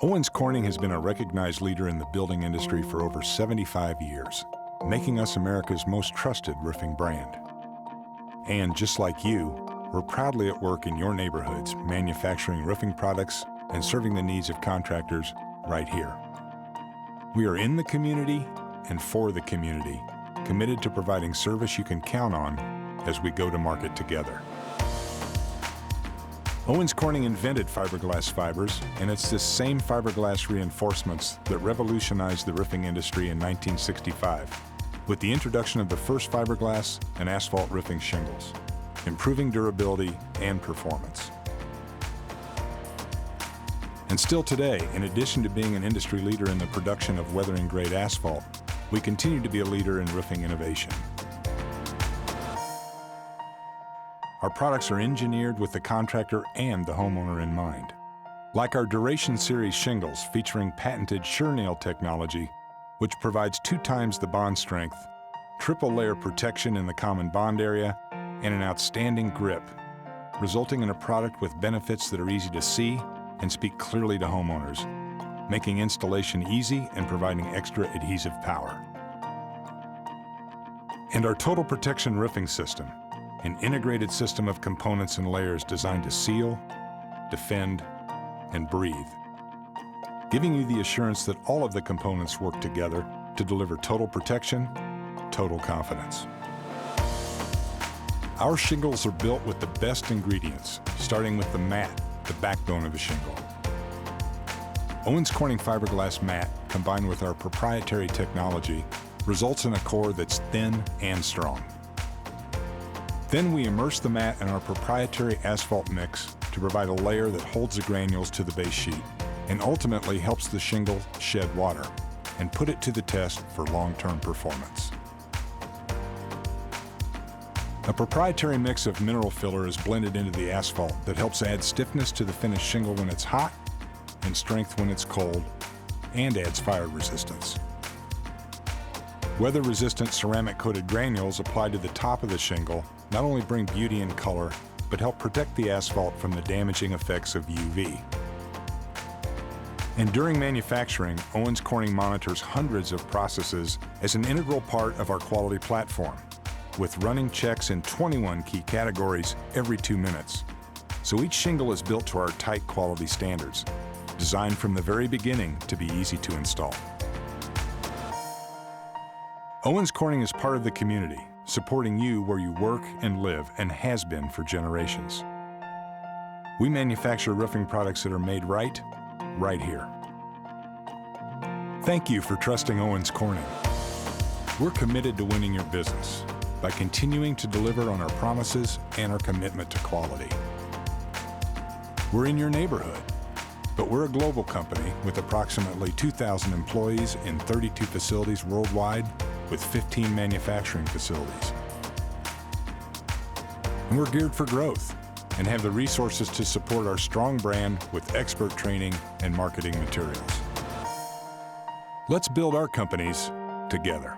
Owens Corning has been a recognized leader in the building industry for over 75 years, making us America's most trusted roofing brand. And just like you, we're proudly at work in your neighborhoods, manufacturing roofing products and serving the needs of contractors right here. We are in the community and for the community, committed to providing service you can count on as we go to market together. Owens Corning invented fiberglass fibers, and it's this same fiberglass reinforcements that revolutionized the roofing industry in 1965 with the introduction of the first fiberglass and asphalt roofing shingles, improving durability and performance. And still today, in addition to being an industry leader in the production of weathering-grade asphalt, we continue to be a leader in roofing innovation. Our products are engineered with the contractor and the homeowner in mind. Like our Duration Series shingles featuring patented SureNail technology, which provides 2 times the bond strength, triple layer protection in the common bond area, and an outstanding grip, resulting in a product with benefits that are easy to see and speak clearly to homeowners, making installation easy and providing extra adhesive power. And our Total Protection Roofing System, an integrated system of components and layers designed to seal, defend, and breathe, giving you the assurance that all of the components work together to deliver total protection, total confidence. Our shingles are built with the best ingredients, starting with the mat, the backbone of a shingle. Owens Corning fiberglass mat, combined with our proprietary technology, results in a core that's thin and strong. Then we immerse the mat in our proprietary asphalt mix to provide a layer that holds the granules to the base sheet and ultimately helps the shingle shed water and put it to the test for long-term performance. A proprietary mix of mineral filler is blended into the asphalt that helps add stiffness to the finished shingle when it's hot and strength when it's cold, and adds fire resistance. Weather-resistant ceramic-coated granules applied to the top of the shingle not only bring beauty and color, but help protect the asphalt from the damaging effects of UV. And during manufacturing, Owens Corning monitors hundreds of processes as an integral part of our quality platform, with running checks in 21 key categories every 2 minutes. So each shingle is built to our tight quality standards, designed from the very beginning to be easy to install. Owens Corning is part of the community, supporting you where you work and live, and has been for generations. We manufacture roofing products that are made right here. Thank you for trusting Owens Corning. We're committed to winning your business by continuing to deliver on our promises and our commitment to quality. We're in your neighborhood, but we're a global company with approximately 2,000 employees in 32 facilities worldwide, with 15 manufacturing facilities. And we're geared for growth and have the resources to support our strong brand with expert training and marketing materials. Let's build our companies together.